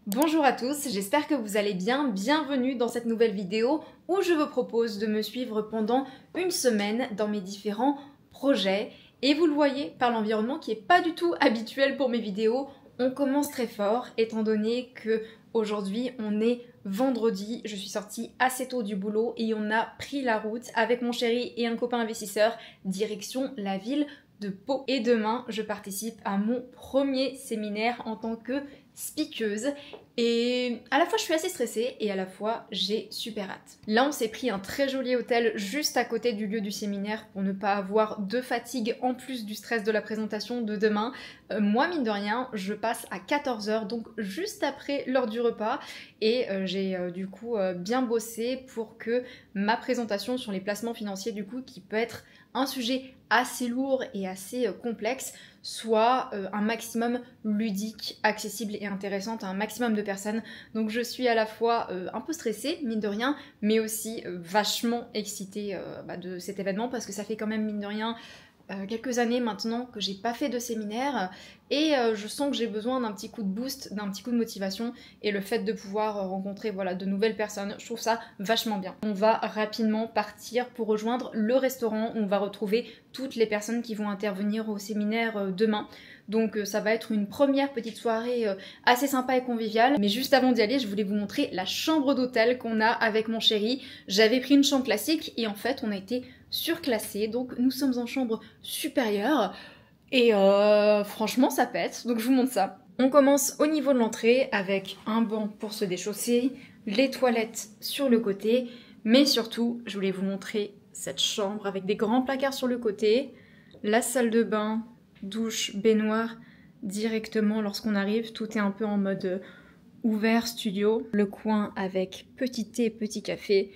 Bonjour à tous, j'espère que vous allez bien. Bienvenue dans cette nouvelle vidéo où je vous propose de me suivre pendant une semaine dans mes différents projets. Et vous le voyez par l'environnement qui n'est pas du tout habituel pour mes vidéos, on commence très fort étant donné que aujourd'hui on est vendredi, je suis sortie assez tôt du boulot et on a pris la route avec mon chéri et un copain investisseur direction la ville de Pau. Et demain, je participe à mon premier séminaire en tant que speakeuse. Et à la fois, je suis assez stressée et à la fois, j'ai super hâte. Là, on s'est pris un très joli hôtel juste à côté du lieu du séminaire pour ne pas avoir de fatigue en plus du stress de la présentation de demain. Moi, mine de rien, je passe à 14 h, donc juste après l'heure du repas. Et j'ai du coup bien bossé pour que ma présentation sur les placements financiers, du coup, qui peut être un sujet assez lourd et assez complexe, soit un maximum ludique, accessible et intéressante à un maximum de personnes. Donc je suis à la fois un peu stressée, mine de rien, mais aussi vachement excitée de cet événement parce que ça fait quand même, mine de rien, quelques années maintenant que j'ai pas fait de séminaire et je sens que j'ai besoin d'un petit coup de boost, d'un petit coup de motivation, et le fait de pouvoir rencontrer de nouvelles personnes, je trouve ça vachement bien. On va rapidement partir pour rejoindre le restaurant où on va retrouver toutes les personnes qui vont intervenir au séminaire demain. Donc ça va être une première petite soirée assez sympa et conviviale. Mais juste avant d'y aller, je voulais vous montrer la chambre d'hôtel qu'on a avec mon chéri. J'avais pris une chambre classique et en fait on a été surclassé, donc nous sommes en chambre supérieure et franchement ça pète, donc je vous montre ça. On commence au niveau de l'entrée avec un banc pour se déchausser, les toilettes sur le côté, mais surtout je voulais vous montrer cette chambre avec des grands placards sur le côté, la salle de bain, douche, baignoire directement lorsqu'on arrive, tout est un peu en mode ouvert studio, le coin avec petit thé, petit café,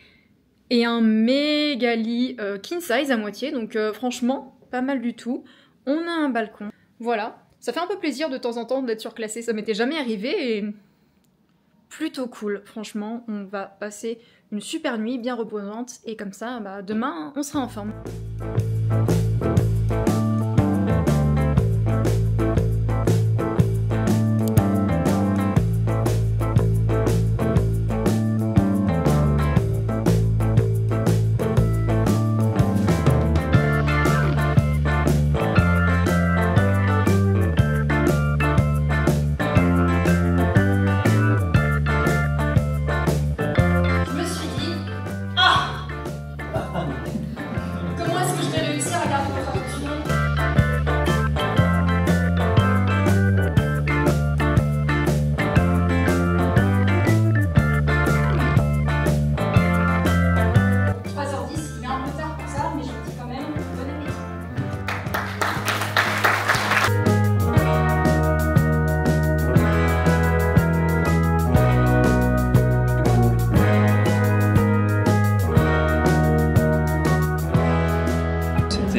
et un méga lit king size à moitié, donc franchement, pas mal du tout. On a un balcon. Voilà, ça fait un peu plaisir de temps en temps d'être surclassé, ça m'était jamais arrivé et plutôt cool. Franchement, on va passer une super nuit bien reposante et comme ça, demain, on sera en forme.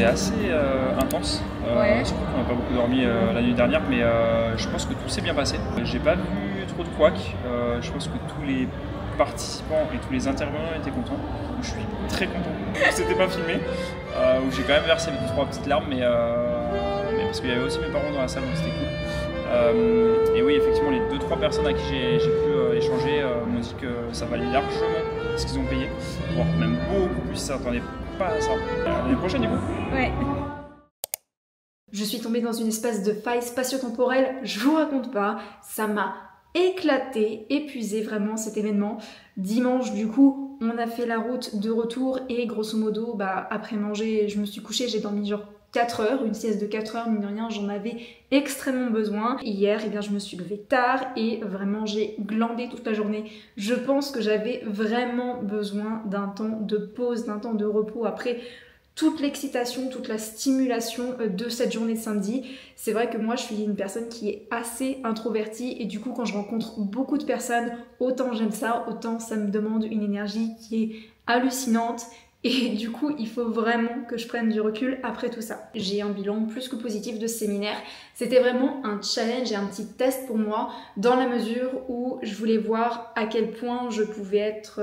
Assez intense, surtout qu'on n'a pas beaucoup dormi la nuit dernière, mais je pense que tout s'est bien passé. J'ai pas vu trop de couacs, je pense que tous les participants et tous les intervenants étaient contents, donc je suis très content. C'était pas filmé, où j'ai quand même versé 2-3 petites larmes, mais parce qu'il y avait aussi mes parents dans la salle, donc c'était cool. Et oui, effectivement, les 2-3 personnes à qui j'ai pu échanger m'ont dit que ça valait largement ce qu'ils ont payé, voire même beaucoup plus, ça s'attendait pas à ça. L'année prochaine du coup. Ouais. Je suis tombée dans une espèce de faille spatio-temporelle, je vous raconte pas, ça m'a éclaté, épuisé vraiment cet événement. Dimanche du coup, on a fait la route de retour et grosso modo, après manger, je me suis couchée, j'ai dormi genre 4 heures, une sieste de 4 heures, mine de rien, j'en avais extrêmement besoin. Hier, je me suis levée tard et vraiment j'ai glandé toute la journée. Je pense que j'avais vraiment besoin d'un temps de pause, d'un temps de repos après toute l'excitation, toute la stimulation de cette journée de samedi. C'est vrai que moi, je suis une personne qui est assez introvertie et du coup, quand je rencontre beaucoup de personnes, autant j'aime ça, autant ça me demande une énergie qui est hallucinante. Et du coup, il faut vraiment que je prenne du recul après tout ça. J'ai un bilan plus que positif de ce séminaire. C'était vraiment un challenge et un petit test pour moi, dans la mesure où je voulais voir à quel point je pouvais être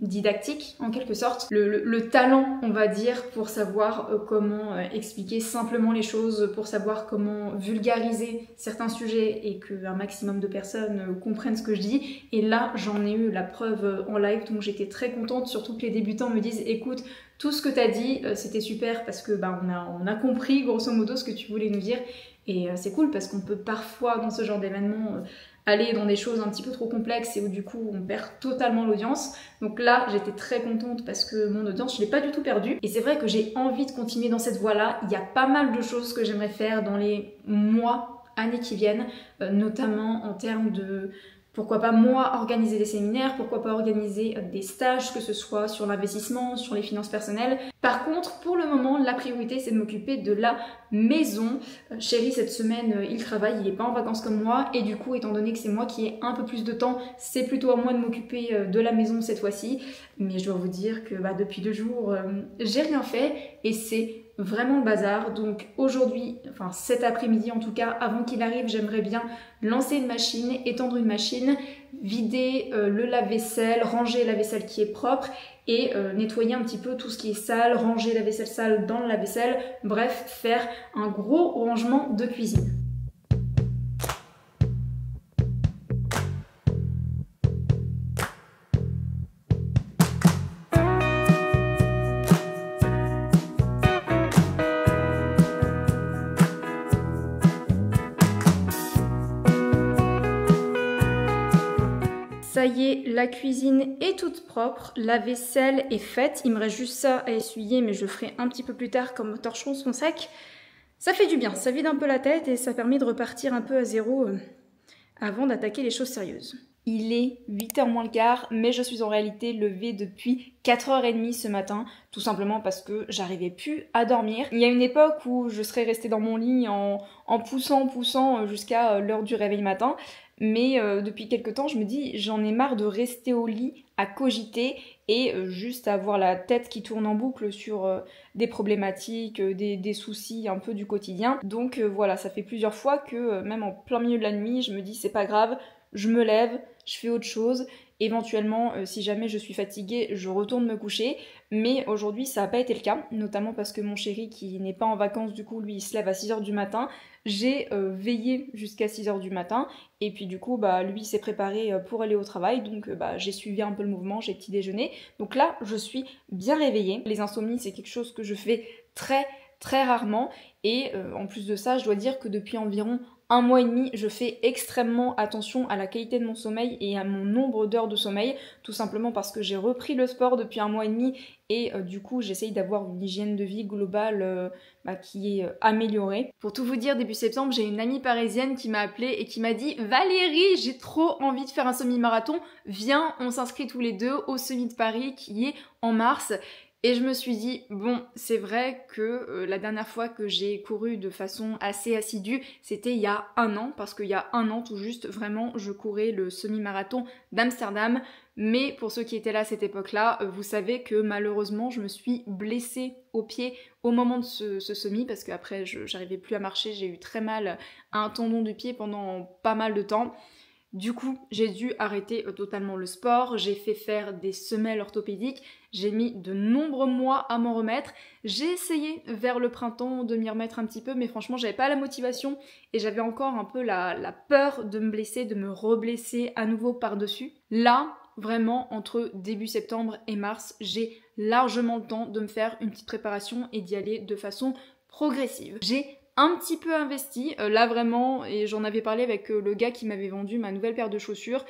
didactique, en quelque sorte. Le talent, on va dire, pour savoir comment expliquer simplement les choses, pour savoir comment vulgariser certains sujets et qu'un maximum de personnes comprennent ce que je dis. Et là, j'en ai eu la preuve en live, donc j'étais très contente, surtout que les débutants me disent « Écoute, tout ce que tu as dit, c'était super parce que on a compris grosso modo ce que tu voulais nous dire. » Et c'est cool parce qu'on peut parfois, dans ce genre d'événement, aller dans des choses un petit peu trop complexes et où du coup on perd totalement l'audience. Donc là, j'étais très contente parce que mon audience, je l'ai pas du tout perdue. Et c'est vrai que j'ai envie de continuer dans cette voie-là. Il y a pas mal de choses que j'aimerais faire dans les mois, années qui viennent, notamment en termes de... Pourquoi pas moi organiser des séminaires, pourquoi pas organiser des stages, que ce soit sur l'investissement, sur les finances personnelles. Par contre, pour le moment, la priorité c'est de m'occuper de la maison. Chéri, cette semaine, il travaille, il n'est pas en vacances comme moi, et du coup, étant donné que c'est moi qui ai un peu plus de temps, c'est plutôt à moi de m'occuper de la maison cette fois-ci. Mais je dois vous dire que depuis 2 jours, j'ai rien fait, et c'est vraiment le bazar. Donc aujourd'hui, enfin cet après-midi en tout cas, avant qu'il arrive, j'aimerais bien lancer une machine, étendre une machine, vider le lave-vaisselle, ranger la vaisselle qui est propre et nettoyer un petit peu tout ce qui est sale, ranger la vaisselle sale dans le lave-vaisselle, bref, faire un gros rangement de cuisine. Ça y est, la cuisine est toute propre, la vaisselle est faite, il me reste juste ça à essuyer mais je le ferai un petit peu plus tard quand mes torchons sont secs. Ça fait du bien, ça vide un peu la tête et ça permet de repartir un peu à zéro avant d'attaquer les choses sérieuses. Il est 8h moins le quart, mais je suis en réalité levée depuis 4h30 ce matin, tout simplement parce que j'arrivais plus à dormir. Il y a une époque où je serais restée dans mon lit en poussant jusqu'à l'heure du réveil matin, mais depuis quelques temps je me dis j'en ai marre de rester au lit à cogiter et juste avoir la tête qui tourne en boucle sur des problématiques, des soucis un peu du quotidien. Donc voilà, ça fait plusieurs fois que même en plein milieu de la nuit je me dis c'est pas grave, je me lève, je fais autre chose, éventuellement si jamais je suis fatiguée je retourne me coucher, mais aujourd'hui ça n'a pas été le cas, notamment parce que mon chéri qui n'est pas en vacances du coup lui il se lève à 6h du matin, j'ai veillé jusqu'à 6h du matin et puis du coup lui s'est préparé pour aller au travail, donc j'ai suivi un peu le mouvement, j'ai petit déjeuner, donc là je suis bien réveillée. Les insomnies c'est quelque chose que je fais très rarement et en plus de ça je dois dire que depuis environ 1 mois et demi, je fais extrêmement attention à la qualité de mon sommeil et à mon nombre d'heures de sommeil, tout simplement parce que j'ai repris le sport depuis 1 mois et demi et du coup j'essaye d'avoir une hygiène de vie globale qui est améliorée. Pour tout vous dire, début septembre, j'ai une amie parisienne qui m'a appelée et qui m'a dit « Valérie, j'ai trop envie de faire un semi-marathon, viens, on s'inscrit tous les deux au semi de Paris qui est en mars ». Et je me suis dit, bon, c'est vrai que la dernière fois que j'ai couru de façon assez assidue, c'était il y a 1 an, parce qu'il y a 1 an tout juste, vraiment, je courais le semi-marathon d'Amsterdam. Mais pour ceux qui étaient là à cette époque-là, vous savez que malheureusement, je me suis blessée au pied au moment de ce semi, parce qu'après, j'arrivais plus à marcher, j'ai eu très mal à un tendon du pied pendant pas mal de temps. Du coup, j'ai dû arrêter totalement le sport, j'ai fait faire des semelles orthopédiques, j'ai mis de nombreux mois à m'en remettre. J'ai essayé vers le printemps de m'y remettre un petit peu, mais franchement, j'avais pas la motivation et j'avais encore un peu la peur de me blesser, de me reblesser à nouveau par-dessus. Là, vraiment, entre début septembre et mars, j'ai largement le temps de me faire une petite préparation et d'y aller de façon progressive. J'ai un petit peu investi, là vraiment, et j'en avais parlé avec le gars qui m'avait vendu ma nouvelle paire de chaussures,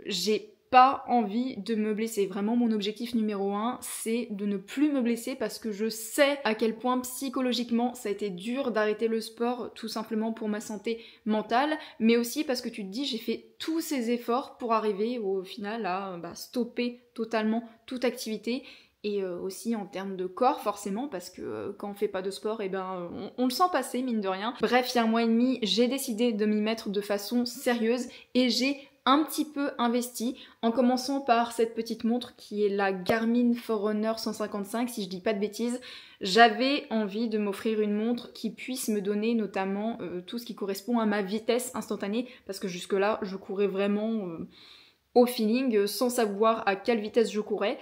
j'ai pas envie de me blesser. Vraiment mon objectif numéro 1, c'est de ne plus me blesser parce que je sais à quel point psychologiquement ça a été dur d'arrêter le sport tout simplement pour ma santé mentale, mais aussi parce que tu te dis j'ai fait tous ces efforts pour arriver au final à stopper totalement toute activité. Et aussi en termes de corps forcément parce que quand on fait pas de sport on le sent passer mine de rien. Bref, il y a 1 mois et demi j'ai décidé de m'y mettre de façon sérieuse et j'ai un petit peu investi en commençant par cette petite montre qui est la Garmin Forerunner 155 si je dis pas de bêtises. J'avais envie de m'offrir une montre qui puisse me donner notamment tout ce qui correspond à ma vitesse instantanée parce que jusque là je courais vraiment au feeling sans savoir à quelle vitesse je courais.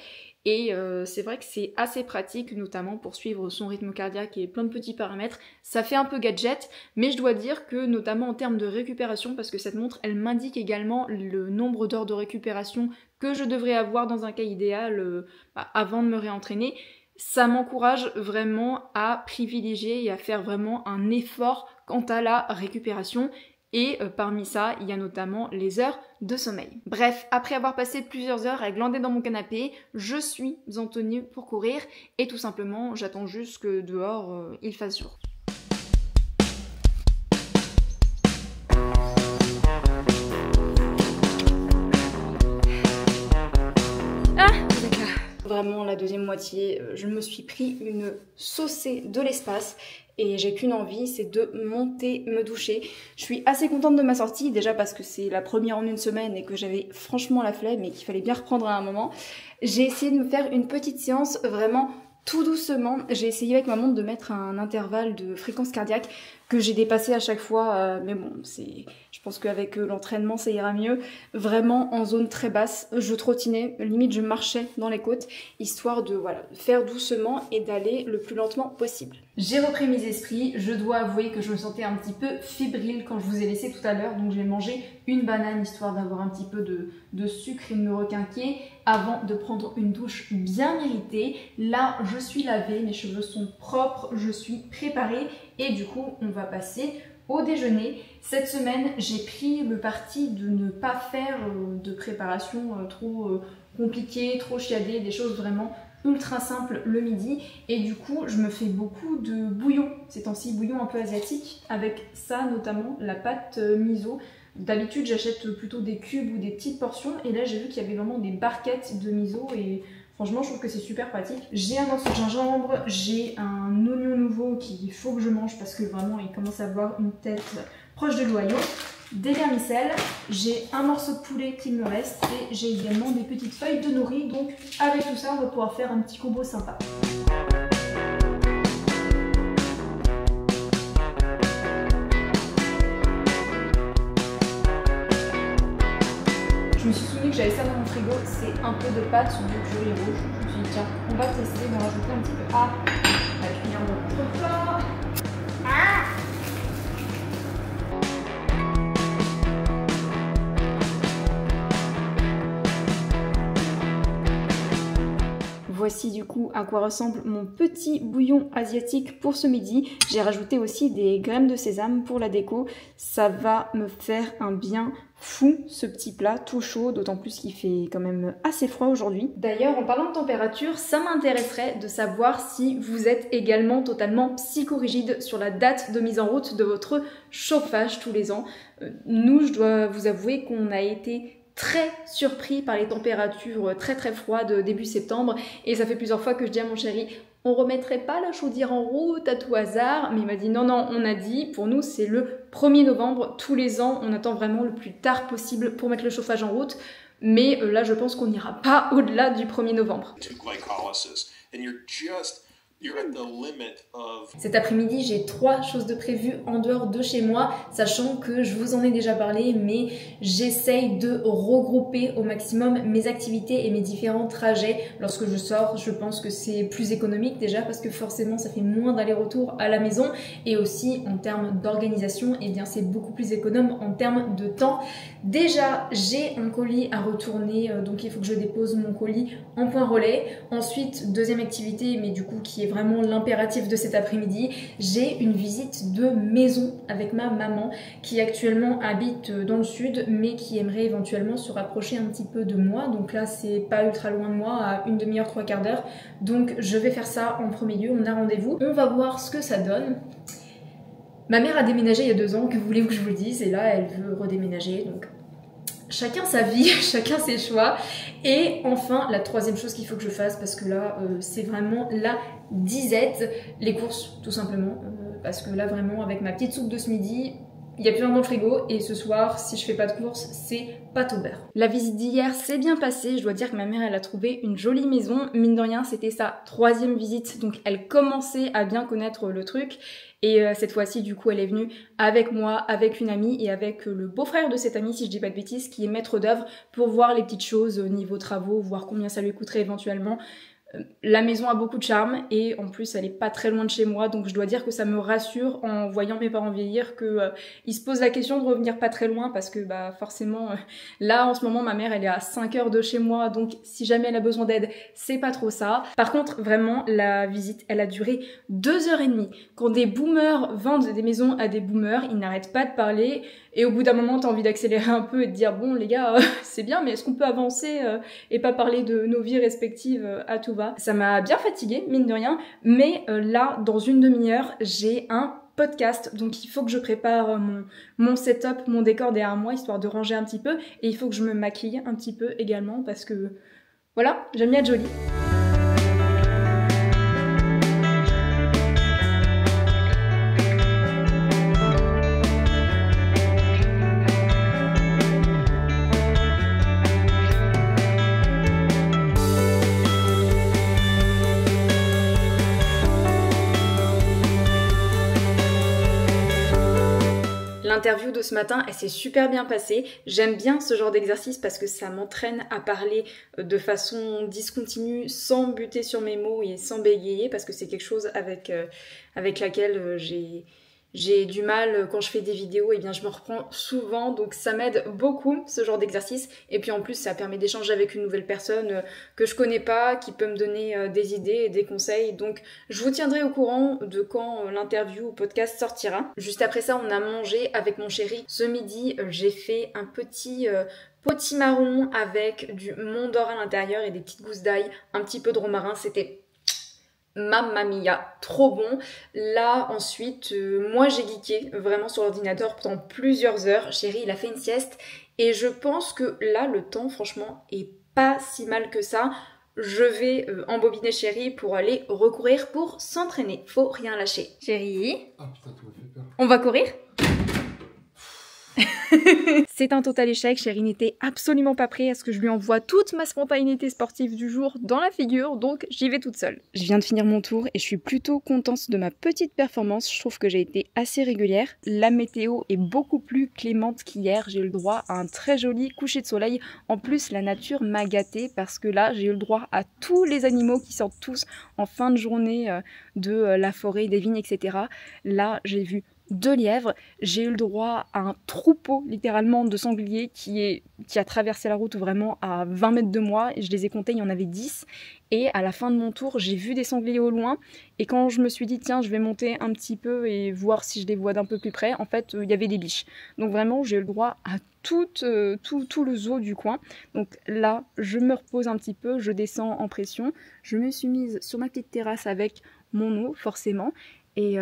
Et c'est vrai que c'est assez pratique, notamment pour suivre son rythme cardiaque et plein de petits paramètres. Ça fait un peu gadget, mais je dois dire que notamment en termes de récupération, parce que cette montre, elle m'indique également le nombre d'heures de récupération que je devrais avoir dans un cas idéal avant de me réentraîner. Ça m'encourage vraiment à privilégier et à faire vraiment un effort quant à la récupération. Et parmi ça, il y a notamment les heures de sommeil. Bref, après avoir passé plusieurs heures à glander dans mon canapé, je suis en tenue pour courir et tout simplement, j'attends juste que dehors, il fasse jour. Ah, d'accord. Vraiment, la deuxième moitié, je me suis pris une saucée de l'espace. Et j'ai qu'une envie, c'est de monter, me doucher. Je suis assez contente de ma sortie, déjà parce que c'est la première en une semaine et que j'avais franchement la flemme et qu'il fallait bien reprendre à un moment. J'ai essayé de me faire une petite séance vraiment tout doucement. J'ai essayé avec ma montre de mettre un intervalle de fréquence cardiaque que j'ai dépassé à chaque fois, mais bon, je pense qu'avec l'entraînement ça ira mieux. Vraiment en zone très basse, je trottinais, limite je marchais dans les côtes, histoire de faire doucement et d'aller le plus lentement possible. J'ai repris mes esprits, je dois avouer que je me sentais un petit peu fébrile quand je vous ai laissé tout à l'heure, donc j'ai mangé une banane histoire d'avoir un petit peu de sucre et de me requinquer avant de prendre une douche bien méritée. Là, je suis lavée, mes cheveux sont propres, je suis préparée et du coup, on va passer au déjeuner. Cette semaine, j'ai pris le parti de ne pas faire de préparation trop compliquée, trop chiadée, des choses vraiment ultra simples le midi. Et du coup, je me fais beaucoup de bouillon, ces temps-ci, bouillon un peu asiatique, avec ça notamment la pâte miso. D'habitude, j'achète plutôt des cubes ou des petites portions et là, j'ai vu qu'il y avait vraiment des barquettes de miso et franchement, je trouve que c'est super pratique. J'ai un morceau de gingembre, j'ai un oignon nouveau qu'il faut que je mange parce que vraiment, il commence à avoir une tête proche de l'oignon. Des vermicelles, j'ai un morceau de poulet qu'il me reste et j'ai également des petites feuilles de nori. Donc, avec tout ça, on va pouvoir faire un petit combo sympa. Je me suis souvenu que j'avais ça dans mon frigo, c'est un peu de pâte de curry rouge. Je me suis dit tiens, on va tester, on va rajouter un petit peu. Ah, la cuillère de notre plat. Ah! Voici du coup à quoi ressemble mon petit bouillon asiatique pour ce midi. J'ai rajouté aussi des graines de sésame pour la déco. Ça va me faire un bien fou ce petit plat tout chaud, d'autant plus qu'il fait quand même assez froid aujourd'hui. D'ailleurs, en parlant de température, ça m'intéresserait de savoir si vous êtes également totalement psychorigide sur la date de mise en route de votre chauffage tous les ans. Nous, je dois vous avouer qu'on a été très surpris par les températures très froides début septembre et ça fait plusieurs fois que je dis à mon chéri on remettrait pas la chaudière en route à tout hasard, mais il m'a dit non, on a dit, pour nous c'est le 1er novembre, tous les ans on attend vraiment le plus tard possible pour mettre le chauffage en route, mais là je pense qu'on n'ira pas au-delà du 1er novembre. Cet après-midi, j'ai 3 choses de prévues en dehors de chez moi, sachant que je vous en ai déjà parlé, mais j'essaye de regrouper au maximum mes activités et mes différents trajets. Lorsque je sors, je pense que c'est plus économique déjà parce que forcément ça fait moins d'aller-retour à la maison et aussi en termes d'organisation, eh bien c'est beaucoup plus économe en termes de temps. Déjà, j'ai un colis à retourner, donc il faut que je dépose mon colis en point relais. Ensuite, deuxième activité, mais du coup qui est vraiment l'impératif de cet après-midi, j'ai une visite de maison avec ma maman qui actuellement habite dans le sud mais qui aimerait éventuellement se rapprocher un petit peu de moi. Donc là c'est pas ultra loin de moi, à une demi-heure, 3/4 d'heure. Donc je vais faire ça en premier lieu, on a rendez-vous. On va voir ce que ça donne. Ma mère a déménagé il y a 2 ans, que voulez-vous que je vous le dise, et là elle veut redéménager, donc chacun sa vie, chacun ses choix. Et enfin, la troisième chose qu'il faut que je fasse, parce que là, c'est vraiment la disette, les courses, tout simplement. Parce que là, vraiment, avec ma petite soupe de ce midi, il n'y a plus rien dans le frigo et ce soir, si je fais pas de courses, c'est pâte au beurre. La visite d'hier s'est bien passée, je dois dire que ma mère elle a trouvé une jolie maison, mine de rien c'était sa 3e visite, donc elle commençait à bien connaître le truc. Et cette fois-ci, du coup, elle est venue avec moi, avec une amie et avec le beau-frère de cette amie, si je dis pas de bêtises, qui est maître d'œuvre, pour voir les petites choses au niveau travaux, voir combien ça lui coûterait éventuellement. La maison a beaucoup de charme et en plus elle est pas très loin de chez moi, donc je dois dire que ça me rassure en voyant mes parents vieillir que ils se posent la question de revenir pas très loin parce que bah forcément là en ce moment ma mère elle est à 5 heures de chez moi, donc si jamais elle a besoin d'aide c'est pas trop ça. Par contre vraiment la visite elle a duré 2h30. Quand des boomers vendent des maisons à des boomers, ils n'arrêtent pas de parler et au bout d'un moment t'as envie d'accélérer un peu et de dire bon les gars c'est bien mais est-ce qu'on peut avancer et pas parler de nos vies respectives à tout va. Ça m'a bien fatiguée, mine de rien, mais là, dans une demi-heure, j'ai un podcast, donc il faut que je prépare mon setup, mon décor derrière moi, histoire de ranger un petit peu, et il faut que je me maquille un petit peu également, parce que, voilà, j'aime bien être jolie. L'interview de ce matin, elle s'est super bien passée. J'aime bien ce genre d'exercice parce que ça m'entraîne à parler de façon discontinue, sans buter sur mes mots et sans bégayer, parce que c'est quelque chose avec laquelle j'ai du mal quand je fais des vidéos, et bien je me reprends souvent, donc ça m'aide beaucoup ce genre d'exercice. Et puis en plus ça permet d'échanger avec une nouvelle personne que je connais pas, qui peut me donner des idées et des conseils. Donc je vous tiendrai au courant de quand l'interview ou podcast sortira. Juste après ça on a mangé avec mon chéri. Ce midi j'ai fait un petit potimarron avec du Mont d'Or à l'intérieur et des petites gousses d'ail, un petit peu de romarin, c'était mamma mia, trop bon. Là ensuite, moi j'ai geeké vraiment sur l'ordinateur pendant plusieurs heures. Chéri il a fait une sieste et je pense que là le temps franchement est pas si mal que ça. Je vais embobiner Chéri pour aller recourir pour s'entraîner. Faut rien lâcher. Chéri, ah putain tu m'as fait peur. On va courir? C'est un total échec, Chéri n'était absolument pas prêt à ce que je lui envoie toute ma spontanéité sportive du jour dans la figure, donc j'y vais toute seule. Je viens de finir mon tour et je suis plutôt contente de ma petite performance, je trouve que j'ai été assez régulière. La météo est beaucoup plus clémente qu'hier, j'ai eu le droit à un très joli coucher de soleil. En plus la nature m'a gâtée parce que là j'ai eu le droit à tous les animaux qui sortent tous en fin de journée de la forêt, des vignes, etc. Là j'ai vu 2 lièvres, j'ai eu le droit à un troupeau littéralement de sangliers qui a traversé la route vraiment à 20 mètres de moi, et je les ai comptés, il y en avait 10, et à la fin de mon tour j'ai vu des sangliers au loin, et quand je me suis dit tiens je vais monter un petit peu et voir si je les vois d'un peu plus près, en fait il y avait des biches, donc vraiment j'ai eu le droit à tout le zoo du coin. Donc là je me repose un petit peu, je descends en pression, je me suis mise sur ma petite terrasse avec mon eau forcément, et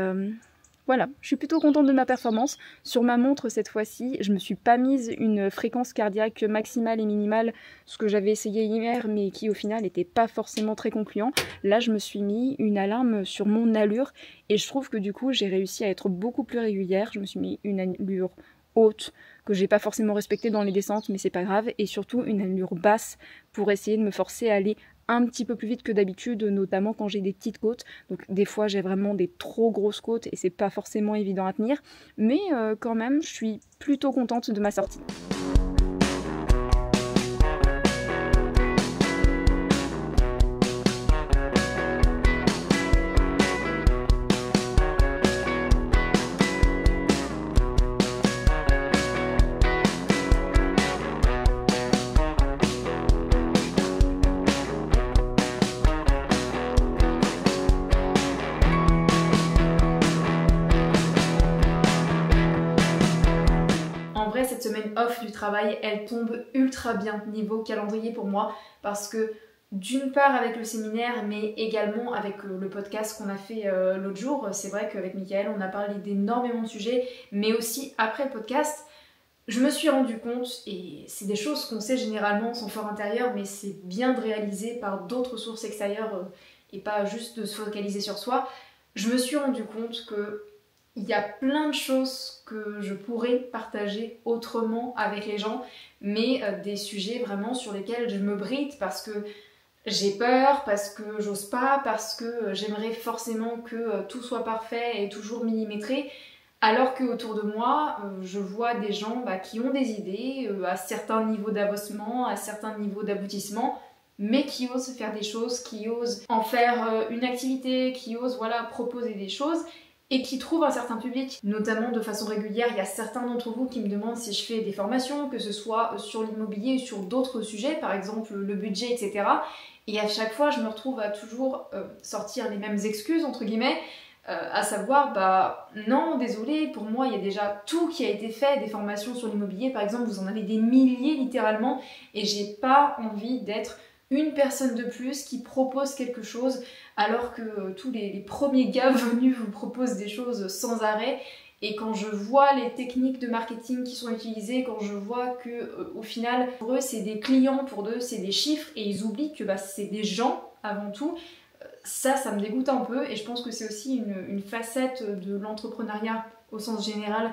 voilà, je suis plutôt contente de ma performance. Sur ma montre cette fois-ci, je me suis pas mise une fréquence cardiaque maximale et minimale, ce que j'avais essayé hier mais qui au final n'était pas forcément très concluant. Là je me suis mis une alarme sur mon allure et je trouve que du coup j'ai réussi à être beaucoup plus régulière. Je me suis mis une allure haute que j'ai pas forcément respectée dans les descentes mais c'est pas grave, et surtout une allure basse pour essayer de me forcer à aller un petit peu plus vite que d'habitude, notamment quand j'ai des petites côtes. Donc des fois j'ai vraiment des trop grosses côtes et c'est pas forcément évident à tenir, mais quand même je suis plutôt contente de ma sortie. Cette semaine off du travail, elle tombe ultra bien niveau calendrier pour moi, parce que d'une part avec le séminaire mais également avec le podcast qu'on a fait l'autre jour, c'est vrai qu'avec Mickaël on a parlé d'énormément de sujets, mais aussi après le podcast je me suis rendu compte, et c'est des choses qu'on sait généralement en son fort intérieur, mais c'est bien de réaliser par d'autres sources extérieures et pas juste de se focaliser sur soi, je me suis rendu compte que Il y a plein de choses que je pourrais partager autrement avec les gens, mais des sujets vraiment sur lesquels je me bride parce que j'ai peur, parce que j'ose pas, parce que j'aimerais forcément que tout soit parfait et toujours millimétré. Alors qu'autour de moi, je vois des gens qui ont des idées à certains niveaux d'avancement, à certains niveaux d'aboutissement, mais qui osent faire des choses, qui osent en faire une activité, qui osent proposer des choses et qui trouvent un certain public, notamment de façon régulière. Il y a certains d'entre vous qui me demandent si je fais des formations, que ce soit sur l'immobilier ou sur d'autres sujets, par exemple le budget, etc. Et à chaque fois, je me retrouve à toujours sortir les mêmes excuses, entre guillemets, à savoir, non, désolé, pour moi, il y a déjà tout qui a été fait, des formations sur l'immobilier, par exemple, vous en avez des milliers littéralement, et j'ai pas envie d'être une personne de plus qui propose quelque chose, alors que tous les premiers gars venus vous proposent des choses sans arrêt. Et quand je vois les techniques de marketing qui sont utilisées, quand je vois que au final, pour eux, c'est des clients, pour eux, c'est des chiffres, et ils oublient que c'est des gens avant tout, ça me dégoûte un peu. Et je pense que c'est aussi une facette de l'entrepreneuriat au sens général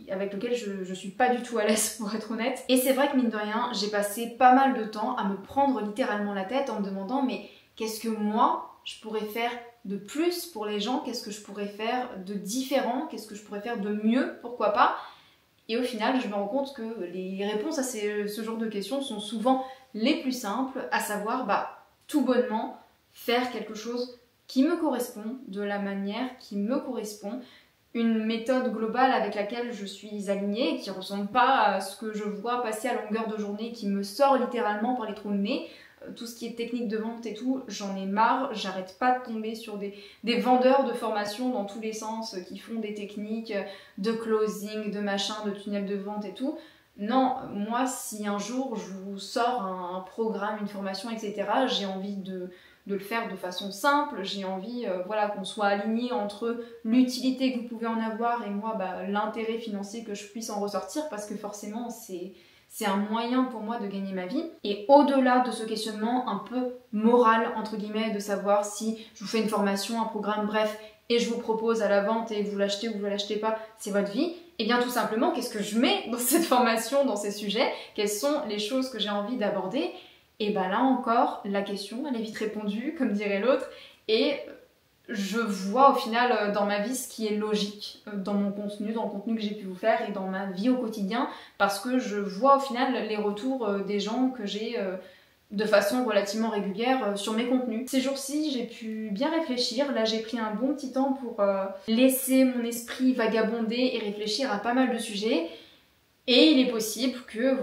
avec lequel je suis pas du tout à l'aise, pour être honnête. Et c'est vrai que mine de rien, j'ai passé pas mal de temps à me prendre littéralement la tête en me demandant mais qu'est-ce que moi je pourrais faire de plus pour les gens, qu'est-ce que je pourrais faire de différent, qu'est-ce que je pourrais faire de mieux, pourquoi pas. Et au final, je me rends compte que les réponses à ce genre de questions sont souvent les plus simples, à savoir tout bonnement faire quelque chose qui me correspond, de la manière qui me correspond, une méthode globale avec laquelle je suis alignée, qui ne ressemble pas à ce que je vois passer à longueur de journée, qui me sort littéralement par les trous de nez. Tout ce qui est technique de vente et tout, j'en ai marre, j'arrête pas de tomber sur des vendeurs de formation dans tous les sens qui font des techniques de closing, de machin, de tunnel de vente et tout. Non, moi si un jour je vous sors un programme, une formation, etc., j'ai envie de le faire de façon simple, j'ai envie qu'on soit aligné entre l'utilité que vous pouvez en avoir et moi l'intérêt financier que je puisse en ressortir, parce que forcément c'est un moyen pour moi de gagner ma vie. Et au-delà de ce questionnement un peu moral, entre guillemets, de savoir si je vous fais une formation, un programme, bref, et je vous propose à la vente et vous l'achetez ou vous ne l'achetez pas, c'est votre vie, et bien tout simplement, qu'est-ce que je mets dans cette formation, dans ces sujets, quelles sont les choses que j'ai envie d'aborder. Et là encore, la question, elle est vite répondue, comme dirait l'autre, et je vois au final dans ma vie ce qui est logique dans mon contenu, dans le contenu que j'ai pu vous faire et dans ma vie au quotidien, parce que je vois au final les retours des gens que j'ai de façon relativement régulière sur mes contenus. Ces jours-ci, j'ai pu bien réfléchir. Là, j'ai pris un bon petit temps pour laisser mon esprit vagabonder et réfléchir à pas mal de sujets. Et il est possible que,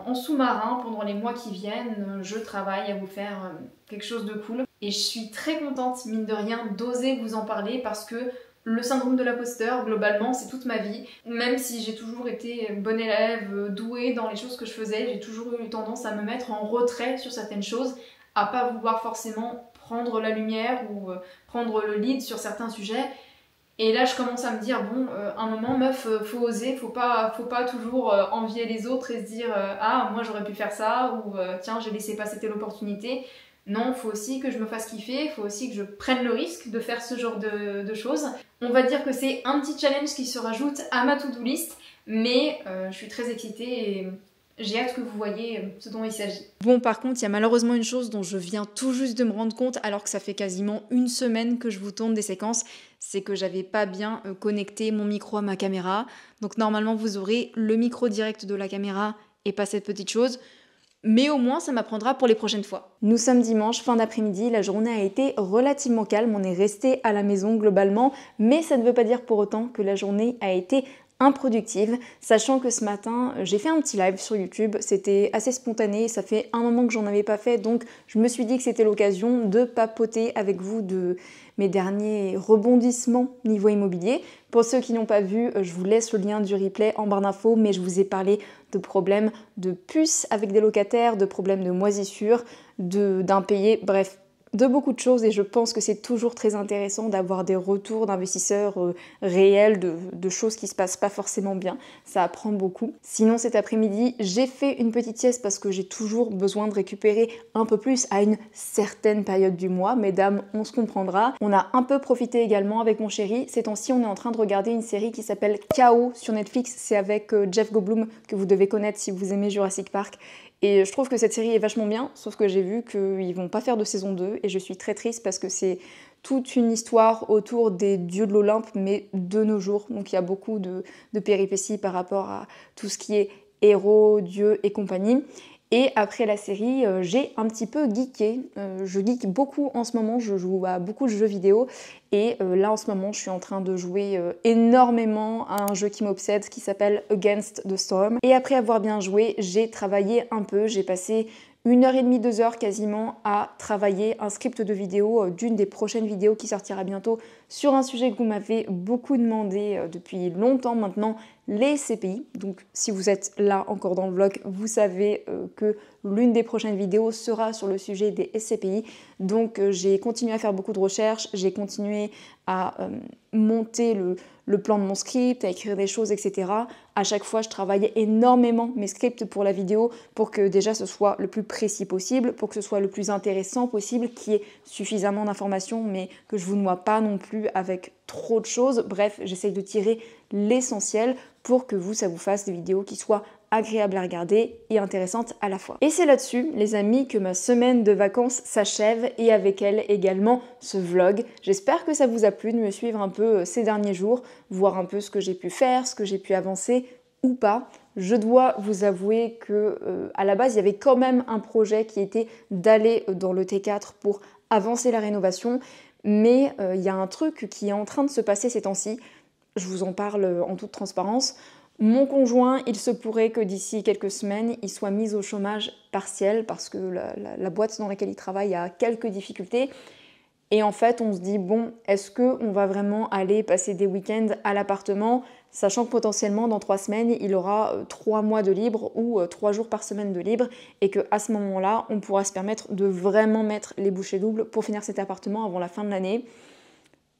en sous-marin, pendant les mois qui viennent, je travaille à vous faire quelque chose de cool. Et je suis très contente, mine de rien, d'oser vous en parler parce que le syndrome de l'imposteur, globalement, c'est toute ma vie. Même si j'ai toujours été bonne élève, douée dans les choses que je faisais, j'ai toujours eu tendance à me mettre en retrait sur certaines choses, à pas vouloir forcément prendre la lumière ou prendre le lead sur certains sujets. Et là, je commence à me dire, un moment, meuf, faut oser, faut pas toujours envier les autres et se dire ah, moi j'aurais pu faire ça, ou tiens, j'ai laissé passer telle opportunité. Non, faut aussi que je me fasse kiffer, faut aussi que je prenne le risque de faire ce genre de choses. On va dire que c'est un petit challenge qui se rajoute à ma to-do list, mais je suis très excitée et j'ai hâte que vous voyez ce dont il s'agit. Bon, par contre, il y a malheureusement une chose dont je viens tout juste de me rendre compte, alors que ça fait quasiment une semaine que je vous tourne des séquences, c'est que j'avais pas bien connecté mon micro à ma caméra. Donc normalement, vous aurez le micro direct de la caméra et pas cette petite chose. Mais au moins, ça m'apprendra pour les prochaines fois. Nous sommes dimanche, fin d'après-midi, la journée a été relativement calme, on est resté à la maison globalement, mais ça ne veut pas dire pour autant que la journée a été improductive, sachant que ce matin, j'ai fait un petit live sur YouTube, c'était assez spontané, ça fait un moment que j'en avais pas fait, donc je me suis dit que c'était l'occasion de papoter avec vous de mes derniers rebondissements niveau immobilier. Pour ceux qui n'ont pas vu, je vous laisse le lien du replay en barre d'infos, mais je vous ai parlé de problèmes de puces avec des locataires, de problèmes de moisissure, d'impayés, bref, de beaucoup de choses et je pense que c'est toujours très intéressant d'avoir des retours d'investisseurs réels, de choses qui se passent pas forcément bien. Ça apprend beaucoup. Sinon cet après-midi, j'ai fait une petite sieste parce que j'ai toujours besoin de récupérer un peu plus à une certaine période du mois. Mesdames, on se comprendra. On a un peu profité également avec mon chéri. Ces temps-ci, on est en train de regarder une série qui s'appelle K.O. sur Netflix. C'est avec Jeff Goldblum que vous devez connaître si vous aimez Jurassic Park. Et je trouve que cette série est vachement bien, sauf que j'ai vu qu'ils vont pas faire de saison 2 et je suis très triste parce que c'est toute une histoire autour des dieux de l'Olympe, mais de nos jours. Donc il y a beaucoup de péripéties par rapport à tout ce qui est héros, dieux et compagnie. Et après la série, j'ai un petit peu geeké. Je geek beaucoup en ce moment, je joue à beaucoup de jeux vidéo. Et là en ce moment, je suis en train de jouer énormément à un jeu qui m'obsède qui s'appelle Against the Storm. Et après avoir bien joué, j'ai travaillé un peu, j'ai passé 1h30, 2h quasiment à travailler un script de vidéo d'une des prochaines vidéos qui sortira bientôt sur un sujet que vous m'avez beaucoup demandé depuis longtemps maintenant, les CPI. Donc si vous êtes là encore dans le vlog, vous savez que l'une des prochaines vidéos sera sur le sujet des SCPI. Donc j'ai continué à faire beaucoup de recherches, j'ai continué à monter le plan de mon script, à écrire des choses, etc. À chaque fois, je travaillais énormément mes scripts pour la vidéo pour que déjà ce soit le plus précis possible, pour que ce soit le plus intéressant possible, qu'il y ait suffisamment d'informations, mais que je vous noie pas non plus avec trop de choses. Bref, j'essaye de tirer l'essentiel pour que vous, ça vous fasse des vidéos qui soient agréables à regarder et intéressantes à la fois. Et c'est là-dessus, les amis, que ma semaine de vacances s'achève et avec elle également ce vlog. J'espère que ça vous a plu de me suivre un peu ces derniers jours, voir un peu ce que j'ai pu faire, ce que j'ai pu avancer ou pas. Je dois vous avouer que à la base, il y avait quand même un projet qui était d'aller dans le T4 pour avancer la rénovation, mais il y a un truc qui est en train de se passer ces temps-ci. Je vous en parle en toute transparence. Mon conjoint, il se pourrait que d'ici quelques semaines, il soit mis au chômage partiel parce que la boîte dans laquelle il travaille a quelques difficultés. Et en fait, on se dit, bon, est-ce qu'on va vraiment aller passer des week-ends à l'appartement, sachant que potentiellement, dans 3 semaines, il aura 3 mois de libre ou 3 jours par semaine de libre et qu'à ce moment-là, on pourra se permettre de vraiment mettre les bouchées doubles pour finir cet appartement avant la fin de l'année.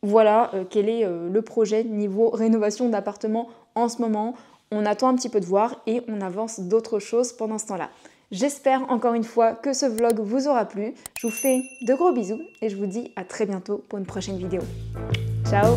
Voilà quel est le projet niveau rénovation d'appartement en ce moment. On attend un petit peu de voir et on avance d'autres choses pendant ce temps-là. J'espère encore une fois que ce vlog vous aura plu. Je vous fais de gros bisous et je vous dis à très bientôt pour une prochaine vidéo. Ciao!